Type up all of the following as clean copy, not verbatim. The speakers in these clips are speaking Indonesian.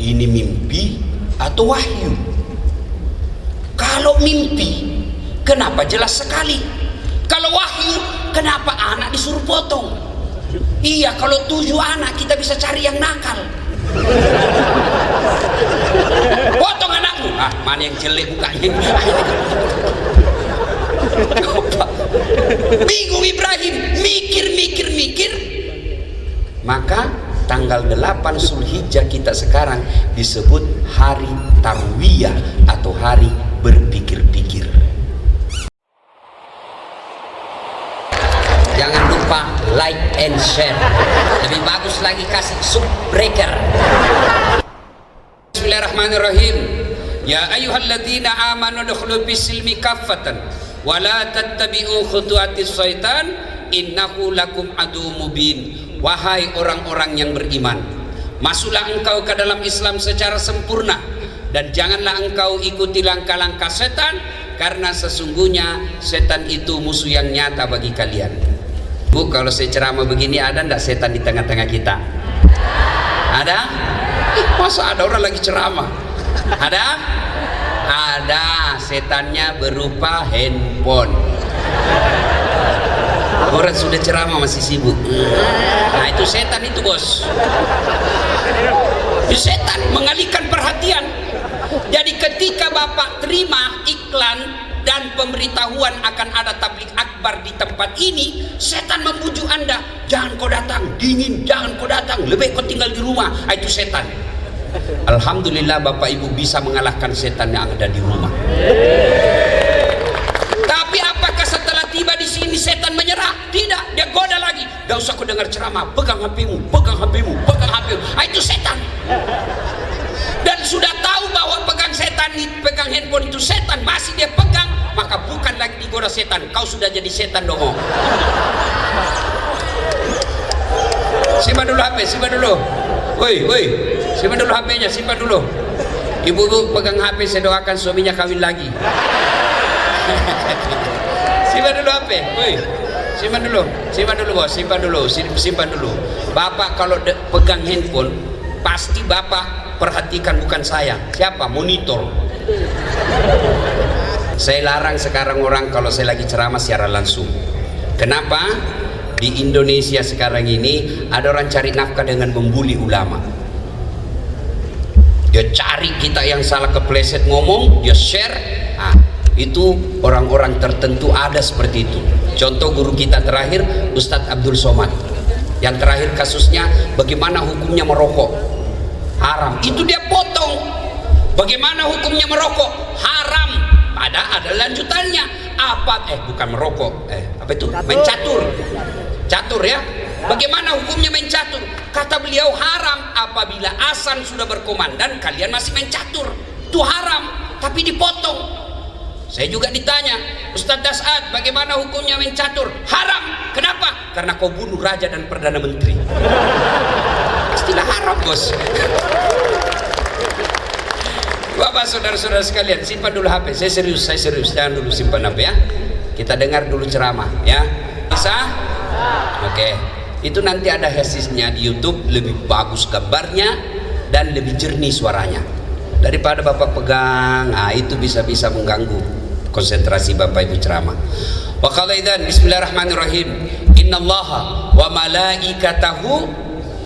ini mimpi atau wahyu? Kalau mimpi, kenapa jelas sekali? Kalau wahyu, kenapa anak disuruh potong? Iya, kalau 7 anak kita bisa cari yang nakal. Potong anakmu. Ah, mana yang jelek mukanya? Bingung Ibrahim, mikir. Maka tanggal 8 Zulhijjah kita sekarang disebut hari tarwiyah atau hari berpikir-pikir. Jangan lupa like and share. Lebih bagus lagi kasih subbreaker. Bismillahirrahmanirrahim. Ya ayyuhalladzina amanu dukhulu fis-silmi kaffatan wa la tattabi'u khutuwatis syaitan innahu lakum aduwwum mubin. Wahai orang-orang yang beriman, masuklah engkau ke dalam Islam secara sempurna dan janganlah engkau ikuti langkah-langkah setan, karena sesungguhnya setan itu musuh yang nyata bagi kalian. Bu, kalau saya ceramah begini ada ndak setan di tengah-tengah kita? Ada? Masa ada orang lagi ceramah? Ada? Ada, setannya berupa handphone. Orang sudah ceramah masih sibuk. Nah, itu setan itu, bos. Itu setan mengalihkan perhatian. Jadi ketika Bapak terima iklan dan pemberitahuan akan ada tabligh akbar di tempat ini, setan membujuk Anda, jangan kau datang, dingin, jangan kau datang, lebih kau tinggal di rumah. Itu setan. Alhamdulillah Bapak Ibu bisa mengalahkan setan yang ada di rumah. Tapi apakah setelah tiba di sini setan menyerah? Tidak, dia goda lagi. Gak usah kau dengar ceramah, pegang HP-mu, pegang HP-mu, pegang HP-mu. Itu setan. Dan sudah tahu bahwa pegang handphone itu setan, masih dia pegang, maka bukan lagi digoda setan, kau sudah jadi setan dong. Simpan dulu HP, simpan dulu. Woi, simpan dulu HP-nya, simpan dulu. Ibu pegang HP, saya doakan suaminya kawin lagi. Simpan dulu HP, woi. Simpan dulu bos, simpan dulu. Bapak kalau pegang handphone, pasti Bapak perhatikan bukan saya. Siapa? Monitor. Saya larang sekarang orang kalau saya lagi ceramah secara langsung. Kenapa? Di Indonesia sekarang ini ada orang cari nafkah dengan membuli ulama. Dia cari kita yang salah kepleset ngomong, dia share. Nah, itu orang-orang tertentu ada seperti itu. Contoh guru kita terakhir, Ustadz Abdul Somad. Yang terakhir kasusnya bagaimana hukumnya merokok. Haram. Itu dia potong. Bagaimana hukumnya merokok? Haram. Ada lanjutannya. Bukan merokok. Apa itu? Mencatur. Catur ya. Bagaimana hukumnya mencatur? Kata beliau haram apabila azan sudah berkumandang kalian masih mencatur. Itu haram, tapi dipotong. Saya juga ditanya, Ustadz Das'ad, bagaimana hukumnya mencatur? Haram. Kenapa? Karena kau bunuh raja dan perdana menteri. Pastilah haram, bos. Bapak saudara-saudara sekalian, simpan dulu HP. Saya serius. Jangan dulu simpan HP ya. Kita dengar dulu ceramah ya. Bisa? Oke. Itu nanti ada hasisnya di YouTube, lebih bagus gambarnya dan lebih jernih suaranya. Daripada Bapak pegang, itu bisa mengganggu konsentrasi Bapak Ibu ceramah. Wa qala idzan bismillahirrahmanirrahim. Innallaha wa malaikatahu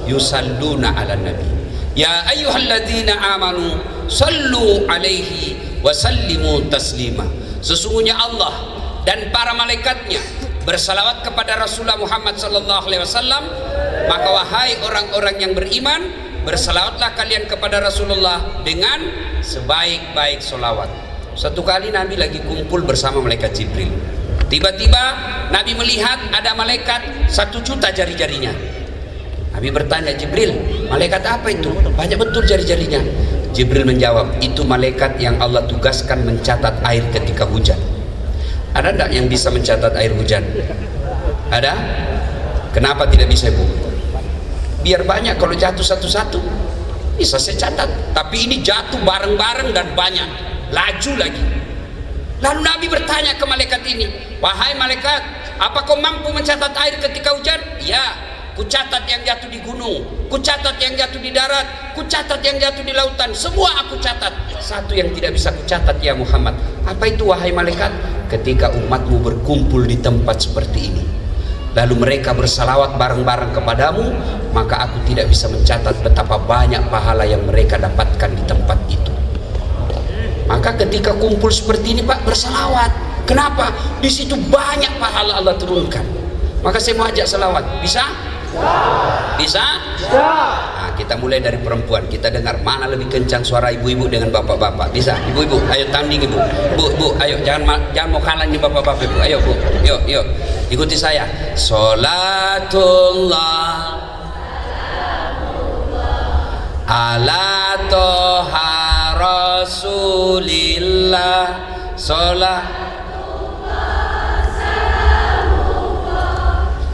yusalluna 'alan nabi. Ya ayyuhalladzina amanu sallu alaihi wa sallimu taslima. Sesungguhnya Allah dan para malaikatnya bersalawat kepada Rasulullah Muhammad sallallahu alaihi wasallam. Maka wahai orang-orang yang beriman, bersalawatlah kalian kepada Rasulullah dengan sebaik-baik solawat. Satu kali Nabi lagi kumpul bersama malaikat Jibril. Tiba-tiba Nabi melihat ada malaikat 1 juta jari-jarinya. Nabi bertanya, Jibril, malaikat apa itu? Banyak betul jari-jarinya. Jibril menjawab, itu malaikat yang Allah tugaskan mencatat air ketika hujan. Ada enggak yang bisa mencatat air hujan? Ada? Kenapa tidak bisa, Bu? Biar banyak, kalau jatuh satu-satu bisa saya catat. Tapi ini jatuh bareng-bareng dan banyak, laju lagi. Lalu Nabi bertanya ke malaikat ini, wahai malaikat, apa kau mampu mencatat air ketika hujan? Ya. Kucatat yang jatuh di gunung, kucatat yang jatuh di darat, kucatat yang jatuh di lautan, semua aku catat. Satu yang tidak bisa kucatat ya Muhammad. Apa itu wahai malaikat? Ketika umatmu berkumpul di tempat seperti ini, lalu mereka bersalawat bareng-bareng kepadamu, maka aku tidak bisa mencatat betapa banyak pahala yang mereka dapatkan di tempat itu. Maka ketika kumpul seperti ini Pak, bersalawat. Kenapa? Di situ banyak pahala Allah turunkan. Maka saya mau ajak salawat. Bisa? Bisa? Nah, kita mulai dari perempuan. Kita dengar mana lebih kencang suara ibu-ibu dengan bapak-bapak. Bisa? Ibu-ibu, ayo tanding ibu. Bu, ayo jangan mau kalah nih bapak-bapak ibu. Ayo bu, yuk. Ikuti saya. Sholatullah ala toha rasulillah.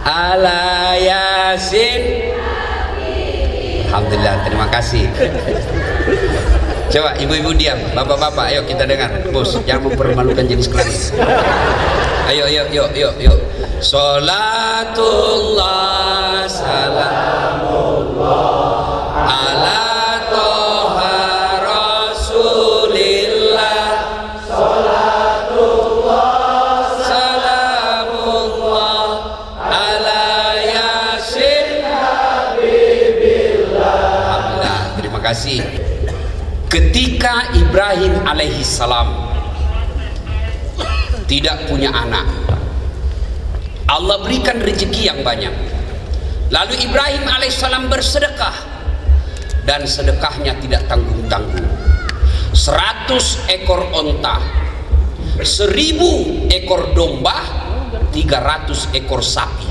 Ala yasin. Alhamdulillah, terima kasih. Coba ibu-ibu diam, bapak-bapak ayo kita dengar. Bos, jangan mempermalukan jenis kelamin. Ayo. Sholatullah salamullah ala toha rasulillah. Sholatullah salamullah ala yasin habibillah. Alhamdulillah, terima kasih. Ketika Ibrahim alaihi salam tidak punya anak, Allah berikan rezeki yang banyak. Lalu Ibrahim alaihissalam bersedekah, dan sedekahnya tidak tanggung-tanggung. 100 ekor onta, 1000 ekor domba, 300 ekor sapi.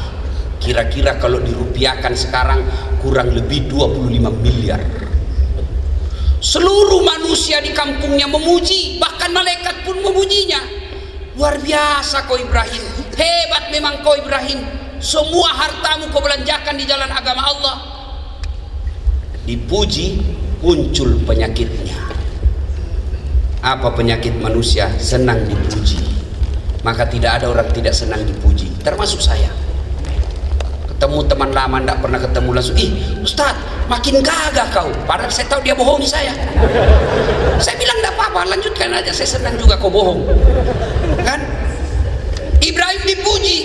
Kira-kira kalau dirupiahkan sekarang kurang lebih 25 miliar. Seluruh manusia di kampungnya memuji, bahkan malaikat pun memujinya. Luar biasa kau Ibrahim, hebat memang kau Ibrahim. Semua hartamu kau belanjakan di jalan agama Allah. Dipuji, muncul penyakitnya. Apa penyakit manusia? Senang dipuji. Maka tidak ada orang tidak senang dipuji, termasuk saya. Ketemu teman lama tidak pernah ketemu langsung, ih Ustaz makin gagah kau, padahal saya tahu dia bohongi saya. Saya bilang tidak apa-apa, lanjutkan aja, saya senang juga kau bohong. Kan Ibrahim dipuji,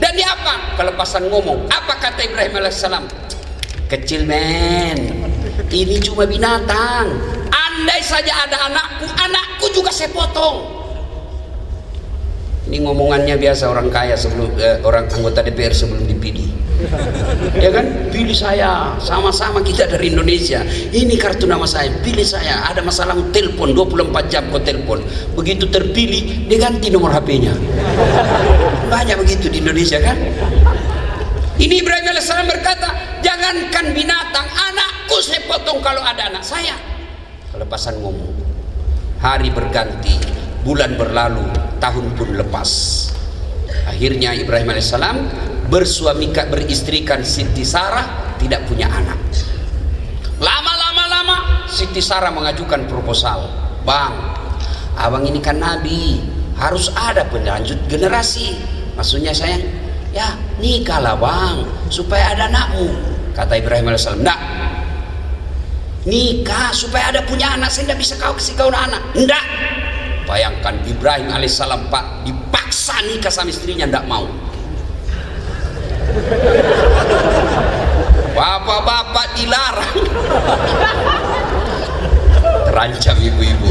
dan dia apa? Kelepasan ngomong. Apa kata Ibrahim alaihissalam? Kecil men, ini cuma binatang. Andai saja ada anakku juga saya potong. Ini ngomongannya biasa orang kaya sebelum orang anggota DPR sebelum dipilih. Ya kan, pilih saya, sama-sama kita dari Indonesia, ini kartu nama saya, pilih saya. Ada masalah telepon 24 jam kau telepon, begitu terpilih dia ganti nomor HP-nya. Banyak begitu di Indonesia kan. Ini Ibrahim alaihissalam berkata, jangankan binatang, anakku saya potong kalau ada anak saya. Kelepasan ngomong. Hari berganti, bulan berlalu, tahun pun lepas. Akhirnya Ibrahim alaihissalam beristrikan Siti Sarah, tidak punya anak. Lama Siti Sarah mengajukan proposal, Bang, abang ini kan nabi, harus ada pelanjut generasi. Maksudnya sayang, ya nikahlah bang, supaya ada anakmu. Kata Ibrahim alaihissalam, enggak, nikah supaya ada punya anak. Saya tidak bisa kau kasih kau anak. Enggak. Bayangkan Ibrahim alaihissalam Pak, dipaksa nikah sama istrinya, enggak mau. Bapak-bapak dilarang. Terancam ibu-ibu.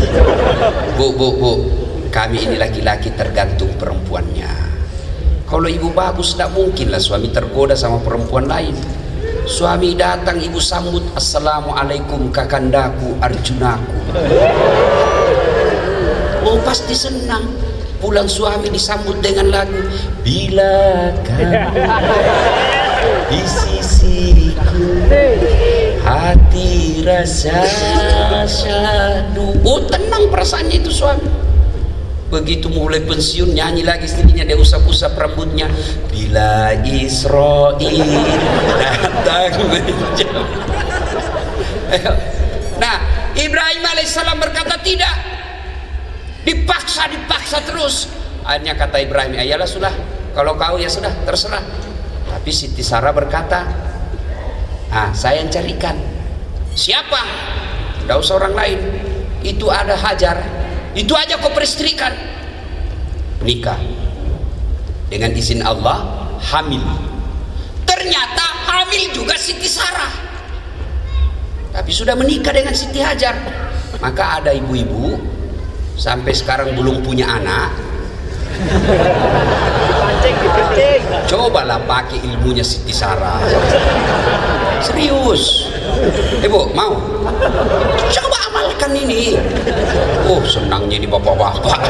Bu, kami ini laki-laki tergantung perempuannya. Kalau ibu bagus, tidak mungkinlah suami tergoda sama perempuan lain. Suami datang, ibu sambut, assalamualaikum kakandaku Arjunaku. Oh pasti senang. Pulang suami disambut dengan lagu, bila kamu di sisiku, hati rasa syahdu. Oh tenang perasaannya itu suami. Begitu mulai pensiun, nyanyi lagi istrinya, dia usap-usap rambutnya, bila Israel datang menjam. Nah Ibrahim alaihissalam berkata tidak, dipaksa terus. Akhirnya kata Ibrahim, ayalah sudah, kalau kau ya sudah, terserah. Tapi Siti Sarah berkata, saya yang carikan. Siapa? Tidak usah orang lain. Itu ada Hajar. Itu aja kau peristrikan. Nikah. Dengan izin Allah, hamil. Ternyata hamil juga Siti Sarah. Tapi sudah menikah dengan Siti Hajar. Maka ada ibu-ibu sampai sekarang belum punya anak. Cobalah pakai ilmunya Siti Sarah. Serius. Ibu mau? Coba amalkan ini. Oh, senangnya di bapak-bapak.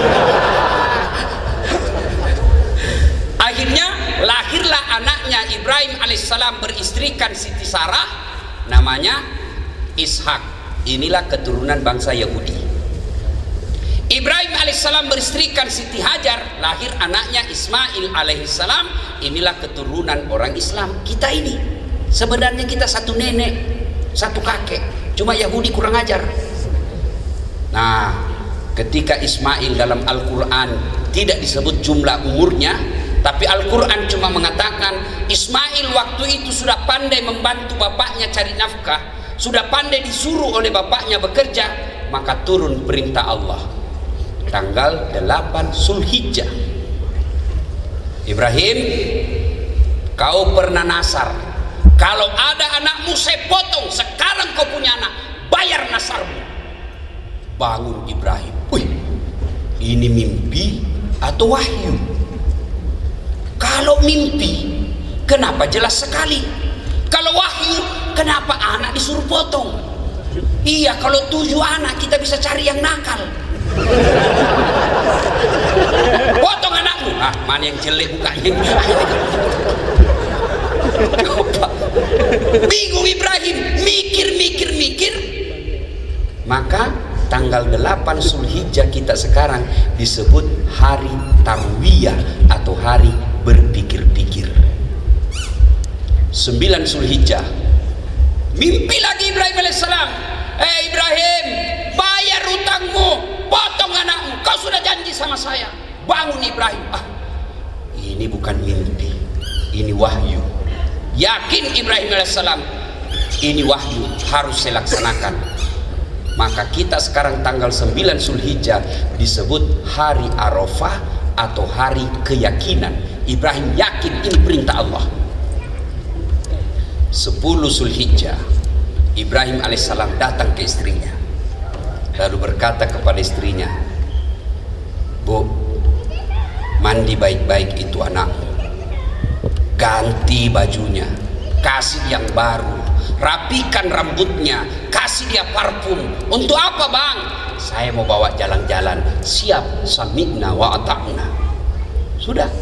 Akhirnya lahirlah anaknya Ibrahim alaihissalam beristrikan Siti Sarah, namanya Ishak. Inilah keturunan bangsa Yahudi. Ibrahim alaihissalam beristrikan Siti Hajar, lahir anaknya Ismail alaihissalam. Inilah keturunan orang Islam. Kita ini sebenarnya kita satu nenek, satu kakek, cuma Yahudi kurang ajar. Nah, ketika Ismail dalam Al-Quran tidak disebut jumlah umurnya, tapi Al-Quran cuma mengatakan Ismail waktu itu sudah pandai membantu bapaknya cari nafkah, sudah pandai disuruh oleh bapaknya bekerja, maka turun perintah Allah tanggal 8 Zulhijjah. Ibrahim, kau pernah nasar, kalau ada anakmu saya potong. Sekarang kau punya anak, bayar nasarmu. Bangun Ibrahim. Wih, ini mimpi atau wahyu? Kalau mimpi, kenapa jelas sekali? Kalau wahyu, kenapa anak disuruh potong? Iya, kalau 7 anak kita bisa cari yang nakal. Potong anakmu. Mana yang jelek mukanya? Bingung Ibrahim, mikir. Maka tanggal 8 Zulhijjah kita sekarang disebut hari tarwiyah atau hari berpikir-pikir. 9 Zulhijjah, mimpi lagi Ibrahim alaihissalam. Ibrahim, bayar utangmu, potong anakmu, kau sudah janji sama saya. Bangun Ibrahim. Ini bukan mimpi, ini wahyu. Yakin Ibrahim alaihissalam, ini wahyu, harus saya laksanakan. Maka kita sekarang tanggal 9 Zulhijjah disebut hari Arafah atau hari keyakinan. Ibrahim yakin ini perintah Allah. 10 Zulhijjah, Ibrahim alaihissalam datang ke istrinya, lalu berkata kepada istrinya, Bu, mandi baik-baik itu anakmu, ganti bajunya, kasih yang baru, rapikan rambutnya, kasih dia parfum. Untuk apa bang? Saya mau bawa jalan-jalan. Siap, sami'na wa ata'na. Sudah,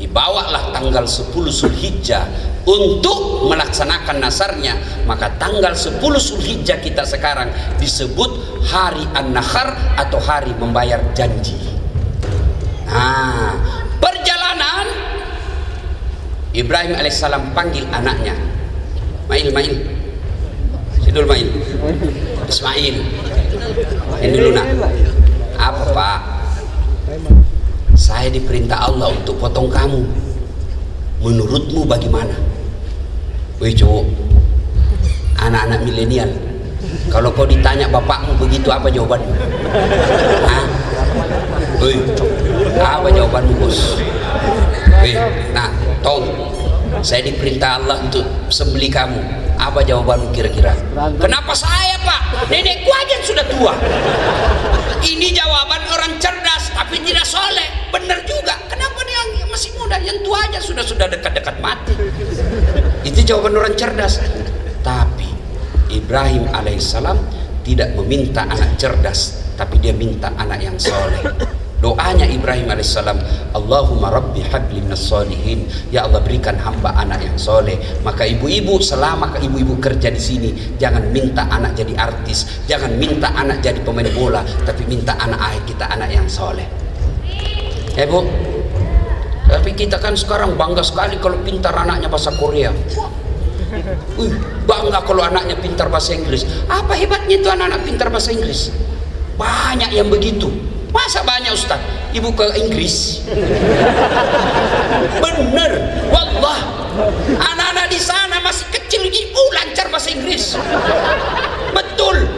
dibawalah tanggal 10 Zulhijjah untuk melaksanakan nasarnya. Maka tanggal 10 Zulhijjah kita sekarang disebut hari An-Nakhar atau hari membayar janji. Nah, perjalanan Ibrahim alaihissalam panggil anaknya, Mail, Sidul Mail, Ismail, ini dulu nak. Apa pak? Saya diperintah Allah untuk potong kamu. Menurutmu bagaimana? Wih cowok, anak-anak milenial, kalau kau ditanya bapakmu begitu, apa jawabanmu? Wih, apa jawabanmu bos? Wih, nah, tong, saya diperintah Allah untuk sembelih kamu. Apa jawabanmu kira-kira? Kenapa saya pak? Nenekku aja sudah tua. Ini jawaban orang cerdas tapi tidak soleh. Benar juga. Kenapa dia yang masih muda, yang tua aja sudah dekat-dekat mati? Itu jawaban orang cerdas. Tapi Ibrahim alaihissalam tidak meminta anak cerdas, tapi dia minta anak yang soleh. Doanya Ibrahim alaihissalam, Allahumma rabbi habli minas solihin, ya Allah berikan hamba anak yang soleh. Maka ibu-ibu, selama ibu-ibu kerja di sini, jangan minta anak jadi artis, jangan minta anak jadi pemain bola, tapi minta anak kita anak yang soleh. Bu, tapi kita kan sekarang bangga sekali kalau pintar anaknya bahasa Korea. Bangga kalau anaknya pintar bahasa Inggris. Apa hebatnya itu anak-anak pintar bahasa Inggris? Banyak yang begitu. Masa banyak Ustaz? Ibu ke Inggris? Bener, wallah. Anak-anak di sana masih kecil, lancar bahasa Inggris. Betul.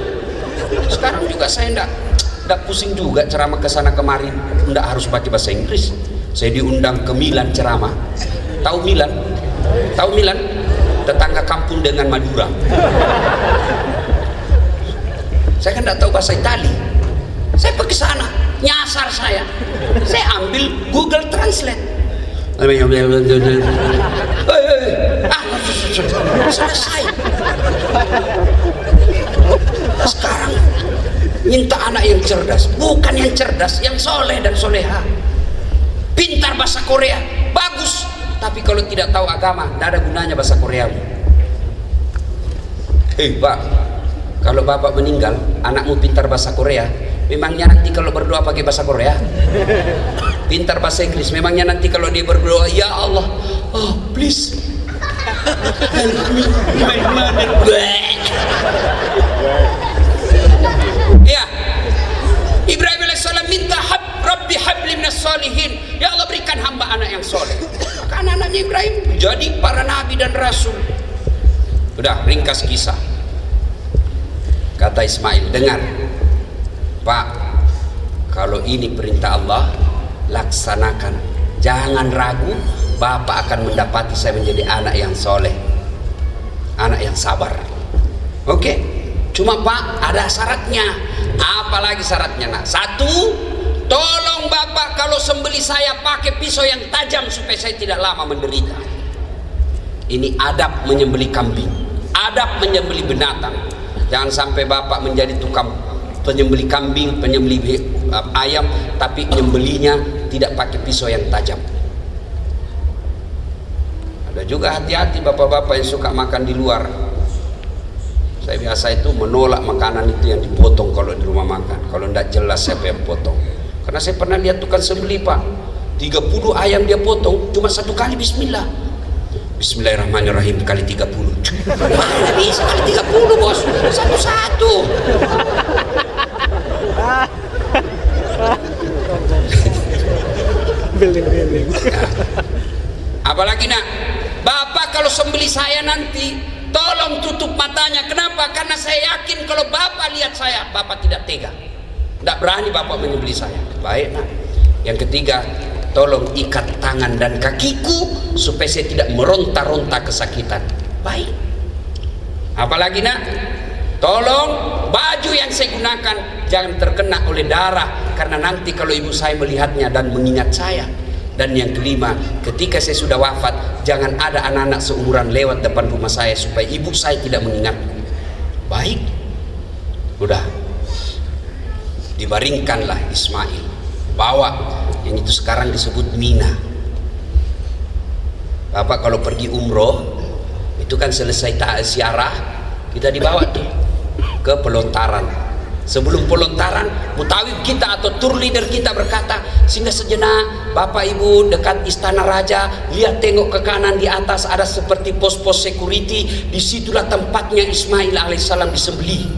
Sekarang juga saya enggak pusing juga ceramah ke sana kemari, enggak harus baca bahasa Inggris. Saya diundang ke Milan ceramah. Tahu Milan? Tahu Milan? Tetangga kampung dengan Madura. Saya kan enggak tahu bahasa Itali. Saya pergi sana, nyasar saya ambil Google Translate. Selesai. Sekarang minta anak yang cerdas, bukan yang cerdas, yang soleh dan soleha. Pintar bahasa Korea, bagus. Tapi kalau tidak tahu agama, tidak ada gunanya bahasa Korea. Pak, kalau bapak meninggal, anakmu pintar bahasa Korea, memangnya nanti kalau berdoa pakai bahasa Korea? Pintar bahasa Inggris, memangnya nanti kalau dia berdoa, ya Allah, oh please help me, my mother. Ya, Ibrahim alaihissalam minta Rabbi habli minas solihin, ya Allah berikan hamba anak yang soleh. Maka anak-anaknya Ibrahim jadi para nabi dan rasul. Udah, ringkas kisah. Kata Ismail, dengar Pak, kalau ini perintah Allah, laksanakan, jangan ragu. Bapak akan mendapati saya menjadi anak yang soleh, anak yang sabar. Oke, cuma Pak ada syaratnya. Apalagi syaratnya? Nah, satu, tolong Bapak kalau sembeli saya pakai pisau yang tajam supaya saya tidak lama menderita. Ini adab menyembeli kambing, adab menyembeli binatang. Jangan sampai Bapak menjadi tukang penyembeli kambing, penyembeli ayam, tapi menyembelinya tidak pakai pisau yang tajam. Ada juga hati-hati bapak-bapak yang suka makan di luar. Saya biasa itu menolak makanan itu yang dipotong kalau di rumah makan. Kalau tidak jelas siapa yang potong. Karena saya pernah lihat tukang sembeli Pak, 30 ayam dia potong, cuma satu kali bismillah. Bismillahirrahmanirrahim kali 30. Mana bisa kali 30 bos? Satu-satu. Apalagi nak, Bapak kalau sembeli saya nanti tolong tutup matanya. Kenapa? Karena saya yakin kalau Bapak lihat saya, Bapak tidak tega, tidak berani Bapak menyembeli saya. Baik nak. Yang ketiga, tolong ikat tangan dan kakiku supaya saya tidak meronta-ronta kesakitan. Baik. Apalagi nak, tolong baju yang saya gunakan jangan terkena oleh darah, karena nanti kalau ibu saya melihatnya dan mengingat saya. Dan yang kelima, ketika saya sudah wafat, jangan ada anak-anak seumuran lewat depan rumah saya supaya ibu saya tidak mengingat. Baik. Udah. Dibaringkanlah Ismail, bawa yang itu sekarang disebut Mina. Bapak kalau pergi umroh itu kan selesai ziarah, kita dibawa tuh ke pelontaran. Sebelum pelontaran, mutawib kita atau tour leader kita berkata, singgah sejenak Bapak Ibu dekat istana raja, lihat tengok ke kanan, di atas ada seperti pos-pos security, disitulah tempatnya Ismail alaihissalam disembelih.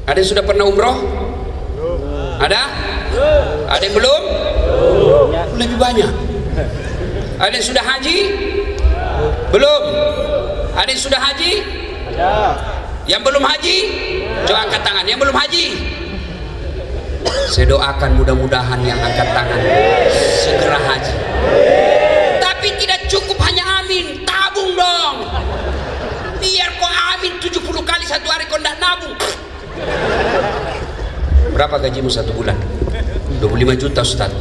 Ada yang sudah pernah umroh? Ada? Ada yang belum? Lebih banyak. Ada yang sudah haji? Belum. Ada yang sudah haji? Yang belum haji? Coba angkat tangan. Yang belum haji? Saya doakan mudah-mudahan yang angkat tangan segera haji. Tapi tidak cukup hanya amin, tabung dong. Biar kau amin 70 kali satu hari kau tidak nabung. Berapa gajimu satu bulan? 25 juta Ustaz.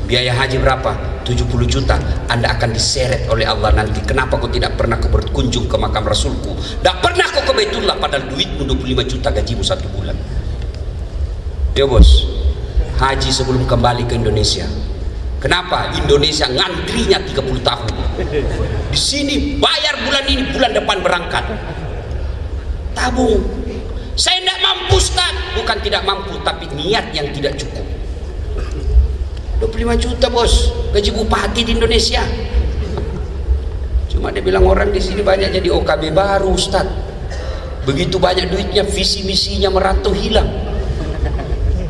Biaya haji berapa? 70 juta. Anda akan diseret oleh Allah nanti. Kenapa kau tidak pernah kau berkunjung ke makam Rasulku? Tak pernah kau ke Baitullah, padahal duitmu 25 juta gajimu satu bulan. Ya bos, haji sebelum kembali ke Indonesia. Kenapa? Indonesia ngantrinya 30 tahun. Di sini bayar bulan ini, bulan depan berangkat. Tabung. Saya tidak mampu Ustaz. Bukan tidak mampu, tapi niat yang tidak cukup. 25 juta bos, gaji bupati di Indonesia. Cuma dia bilang orang di sini banyak jadi OKB baru Ustaz. Begitu banyak duitnya, visi misinya merantau hilang.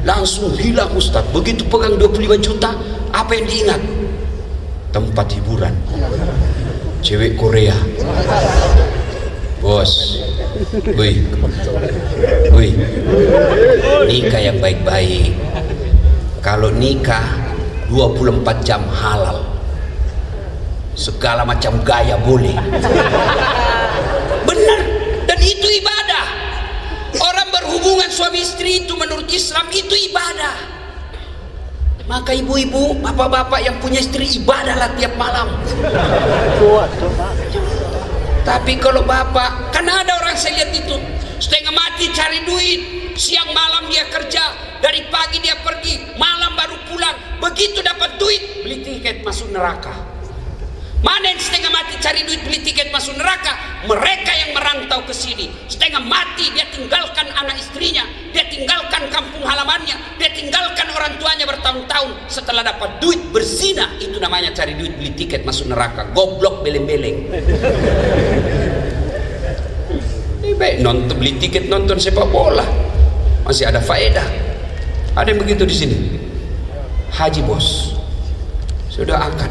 Langsung hilang Ustaz. Begitu pegang 25 juta, apa yang diingat? Tempat hiburan. cewek Korea. Bos, wih, nikah yang baik-baik. Kalau nikah 24 jam halal, segala macam gaya boleh. Benar, dan itu ibadah. Orang berhubungan suami istri itu menurut Islam itu ibadah. Maka ibu-ibu, bapak-bapak yang punya istri ibadahlah tiap malam. Tapi kalau bapak, kan ada orang saya lihat itu setengah mati cari duit, siang malam dia kerja, dari pagi dia pergi, malam baru pulang, begitu dapat duit beli tiket masuk neraka. Mana yang setengah mati cari duit beli tiket masuk neraka? Mereka yang merantau ke sini, setengah mati dia tinggalkan anak istrinya, dia tinggalkan kampung halamannya, dia tinggalkan orang tuanya bertahun-tahun, setelah dapat duit berzina. Itu namanya cari duit beli tiket masuk neraka. Goblok beleng-beleng. Ini baik nonton, beli tiket nonton sepak bola masih ada faedah. Ada yang begitu di sini. Haji bos, sudah akad,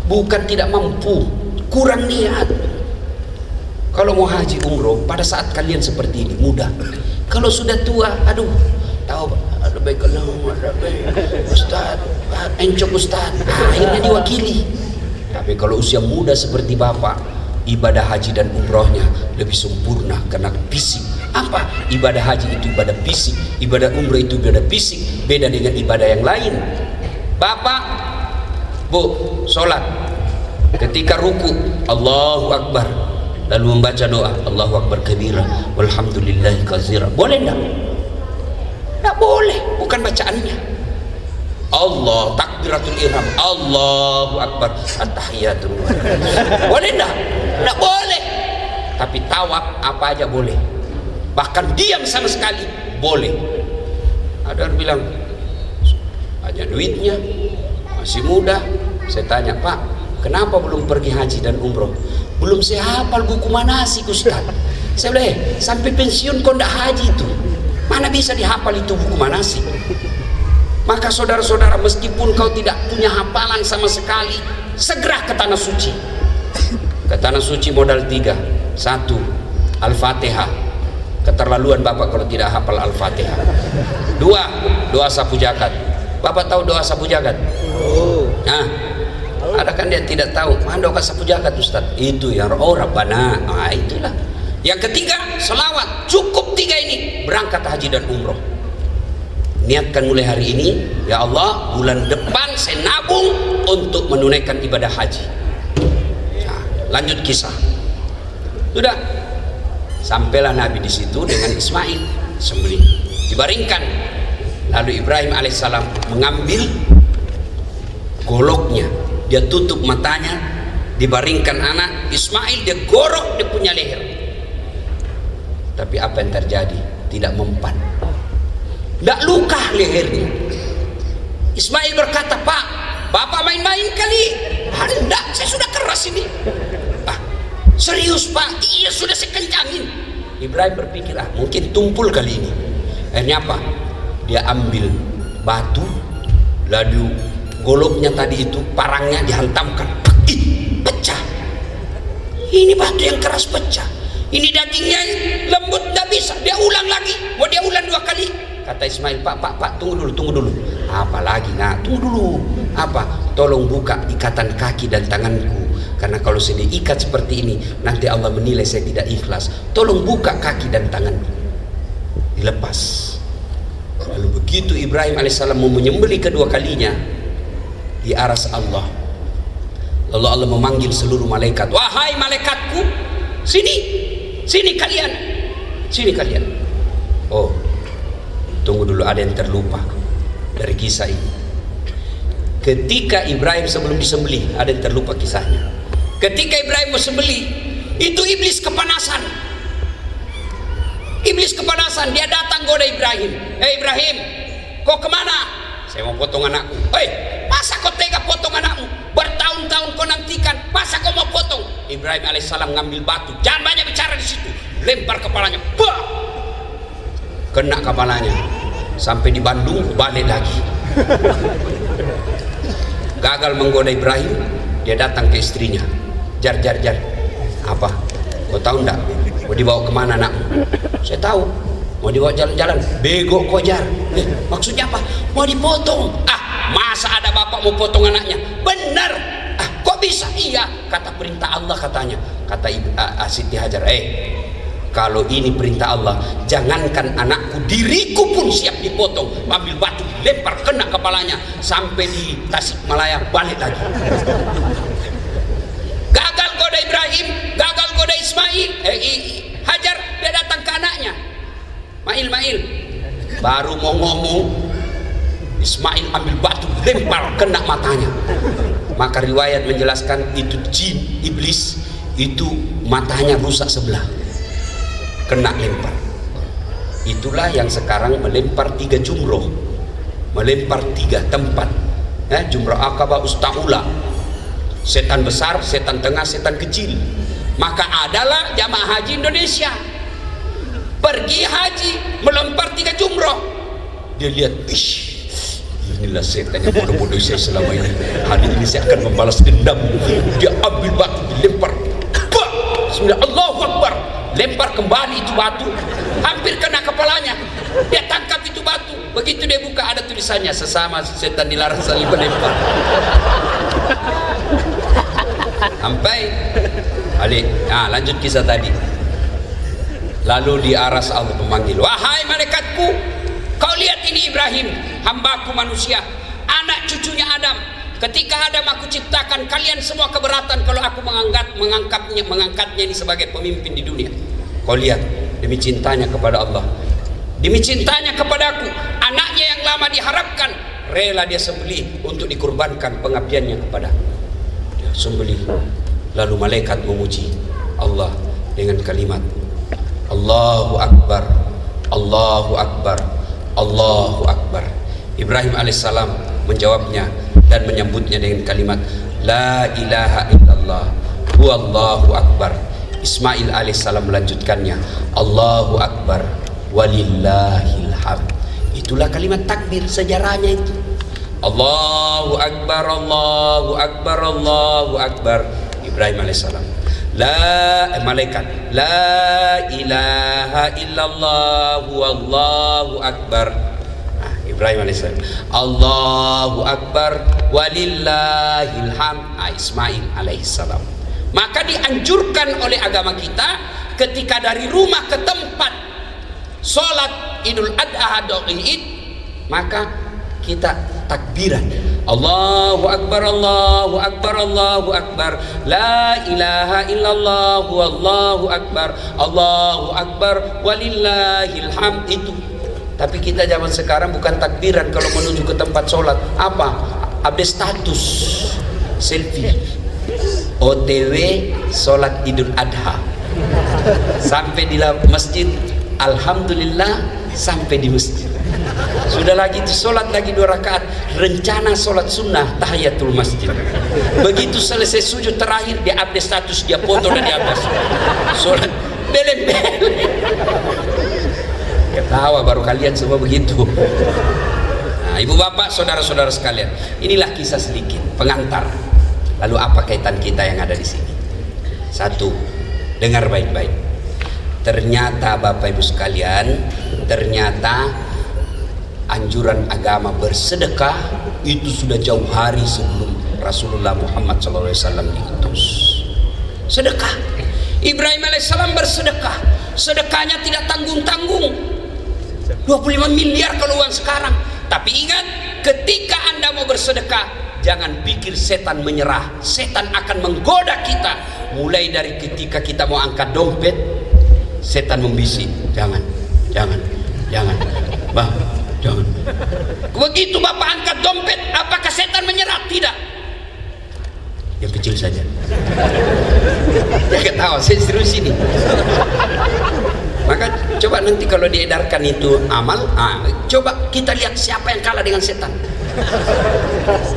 bukan tidak mampu, kurang niat. Kalau mau haji umroh pada saat kalian seperti ini mudah. Kalau sudah tua, aduh, tahu ada baik Ustaz, encok Ustaz, akhirnya diwakili. Tapi kalau usia muda seperti bapak, ibadah haji dan umrohnya lebih sempurna karena fisik. Apa? Ibadah haji itu ibadah fisik, ibadah umroh itu ibadah fisik, beda dengan ibadah yang lain. Bapak, bu, sholat, ketika ruku Allahu Akbar, lalu membaca doa Allahu Akbar kabira walhamdulillahi katsira, boleh enggak? Enggak boleh, bukan bacaannya. Allah takbiratul ihram, Allahu Akbar, at-tahiyatul boleh enggak? Enggak boleh. Tapi tawaf apa aja boleh, bahkan diam sama sekali boleh. Ada orang bilang hanya duitnya, masih muda. Saya tanya, Pak, kenapa belum pergi haji dan umroh? Belum saya hafal buku manasik Ustaz. Saya bilang, sampai pensiun kau ndak haji itu, mana bisa dihafal itu buku manasik? Maka saudara-saudara, meskipun kau tidak punya hafalan sama sekali, segera ke tanah suci. Ke tanah suci modal 3. 1, Al-Fatihah. Keterlaluan bapak kalau tidak hafal Al-Fatihah. 2, doa sapu jagat. Bapak tahu doa sapu jagat? Nah, ada kan dia tidak tahu. Mana doa sapu jagat Ustaz? Itu ya, Rabbana. Nah, itulah. Yang ketiga, selawat. Cukup 3 ini, berangkat haji dan umroh. Niatkan mulai hari ini, ya Allah, bulan depan saya nabung untuk menunaikan ibadah haji. Nah, lanjut kisah. Sudah, sampailah Nabi di situ dengan Ismail sembelih, dibaringkan. Lalu Ibrahim alaihissalam mengambil goloknya, dia tutup matanya, dibaringkan anak Ismail, dia gorok dia punya leher. Tapi apa yang terjadi? Tidak mempan, tidak luka lehernya. Ismail berkata, Pak, Bapak main-main kali. Hendak, saya sudah keras ini. Serius Pak? Iya, sudah saya kencangin. Ibrahim berpikir, mungkin tumpul kali ini. Akhirnya apa? Dia ambil batu, lalu goloknya tadi itu, parangnya dihantamkan. Pecah. Ini batu yang keras pecah. Ini dagingnya lembut, tidak bisa. Dia ulang lagi. Mau dia ulang 2 kali. Kata Ismail, Pak, tunggu dulu. Apa lagi? Nah, tunggu dulu. Apa? Tolong buka ikatan kaki dan tanganku. Karena kalau saya diikat seperti ini, nanti Allah menilai saya tidak ikhlas. Tolong buka kaki dan tanganku. Dilepas. Lalu begitu Ibrahim alaihissalam mau menyembelih kedua kalinya, di aras Allah. Lalu Allah memanggil seluruh malaikat. Wahai malaikatku, sini kalian. Sini kalian. Oh, tunggu dulu, ada yang terlupa dari kisah ini. Ketika Ibrahim sebelum disembelih, ada yang terlupa kisahnya. Ketika Ibrahim mau sembelih, itu iblis kepanasan. Iblis kepanasan, dia datang goda Ibrahim. Ibrahim, kau kemana? Saya mau potong anakku. Masa kau tega potong anakmu? Bertahun-tahun kau nantikan, masa kau mau potong? Ibrahim alaihissalam ngambil batu, jangan banyak bicara di situ, lempar kepalanya, bah! Kena kepalanya. Sampai di Bandung, balik lagi. Gagal menggoda Ibrahim, dia datang ke istrinya. Jar, apa? Kau tahu enggak? Mau dibawa kemana nak? Saya tahu. Mau dibawa jalan-jalan. Bego kau Jar. Maksudnya apa? Mau dipotong. Masa ada bapak mau potong anaknya? Benar. Kok bisa? Iya, kata perintah Allah katanya. Kata Siti Hajar, kalau ini perintah Allah, jangankan anakku, diriku pun siap dipotong. Ambil batu, lempar kena kepalanya sampai di Tasikmalaya, balik lagi. Gagal goda Ibrahim, gagal goda Ismail, Hajar, dia datang ke anaknya. Mail, baru mau ngomong, Ismail ambil batu, lempar kena matanya. Maka riwayat menjelaskan itu jin, iblis, itu matanya rusak sebelah, kena lempar. Itulah yang sekarang melempar 3 jumroh, melempar 3 tempat, jumroh akabah, usta'ula, setan besar, setan tengah, setan kecil. Maka adalah jamaah haji Indonesia pergi haji melempar 3 jumroh. Dia lihat, inilah setan yang bodoh-bodoh saya selama ini. Hari ini saya akan membalas dendam. Dia ambil batu, dilempar, Bismillah, Allahu Akbar, lempar kembali itu batu, hampir kena kepalanya. Dia tangkap itu batu, begitu dia buka ada tulisannya, sesama setan dilarang saling melempar. Sampai lanjut kisah tadi. Lalu di aras Allah memanggil, wahai malaikatku, kau lihat ini Ibrahim, hambaku manusia, anak cucunya Adam. Ketika Adam aku ciptakan, kalian semua keberatan kalau aku mengangkatnya ini sebagai pemimpin di dunia. Kau lihat, demi cintanya kepada Allah, demi cintanya kepadaku, anaknya yang lama diharapkan, rela dia sembelih untuk dikurbankan pengabdiannya kepada dia. Sembelih. Lalu malaikat memuji Allah dengan kalimat, Allahu Akbar, Allahu Akbar, Allahu Akbar. Ibrahim alaihissalam menjawabnya dan menyambutnya dengan kalimat La ilaha illallah huwallahu akbar. Ismail alaihissalam melanjutkannya, Allahu Akbar walillahil hamd. Itulah kalimat takbir, sejarahnya itu. Allahu Akbar, Allahu Akbar, Allahu Akbar. Ibrahim alaihissalam, malaikat, La ilaha illallah wallahu akbar. Ibrahim alaihissalam, Allahu Akbar walillahil hamd. Ismail alaihissalam. Maka dianjurkan oleh agama kita ketika dari rumah ke tempat sholat Idul Adha atau Id, maka kita takbiran, Allahu Akbar, Allahu Akbar, Allahu Akbar, La ilaha illallah wallahu akbar, Allahu Akbar walillahil hamd. Itu. Tapi kita zaman sekarang bukan takbiran kalau menuju ke tempat sholat. Apa? Update status, selfie, OTW sholat Idul Adha. Sampai di masjid, alhamdulillah sampai di masjid. Sudah lagi itu sholat lagi 2 rakaat, rencana sholat sunnah tahiyatul masjid. Begitu selesai sujud terakhir, dia update status, dia foto dan di atas sholat beleng-beleng. Ketawa baru kalian semua begitu. Nah, ibu bapak, saudara-saudara sekalian, inilah kisah sedikit pengantar. Lalu apa kaitan kita yang ada di sini? Satu, dengar baik-baik. Ternyata bapak ibu sekalian, ternyata anjuran agama bersedekah itu sudah jauh hari sebelum Rasulullah Muhammad SAW diutus. Sedekah. Ibrahim alaihissalam bersedekah. Sedekahnya tidak tanggung-tanggung. 25 miliar kalau uang sekarang. Tapi ingat, ketika Anda mau bersedekah, jangan pikir setan menyerah. Setan akan menggoda kita. Mulai dari ketika kita mau angkat dompet, setan membisik, jangan, bang, jangan. Begitu bapak angkat dompet, apakah setan menyerah? Tidak. Yang kecil saja. Jangan tahu, saya serius ini. Maka coba nanti kalau diedarkan itu amal, coba kita lihat siapa yang kalah dengan setan.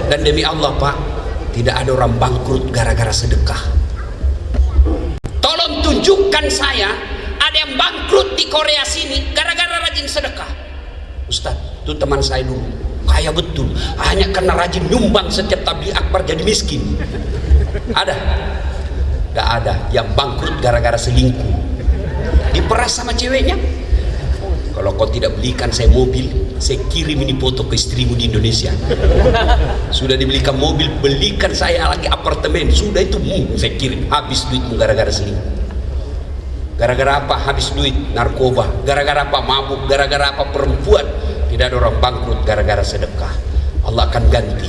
Dan demi Allah Pak, tidak ada orang bangkrut gara-gara sedekah. Tolong tunjukkan saya ada yang bangkrut di Korea sini gara-gara rajin sedekah. Ustaz, itu teman saya dulu kaya betul, hanya karena rajin nyumbang setiap tabligh akbar jadi miskin. Ada? Gak ada yang bangkrut gara-gara selingkuh, diperas sama ceweknya. Kalau kau tidak belikan saya mobil, saya kirim ini foto ke istrimu di Indonesia. Sudah dibelikan mobil, belikan saya lagi apartemen, sudah itu saya kirim. Habis duitmu gara-gara selingkuh. Gara-gara apa habis duit? Narkoba. Gara-gara apa? Mabuk. Gara-gara apa? Perempuan. Tidak ada orang bangkrut gara-gara sedekah. Allah akan ganti.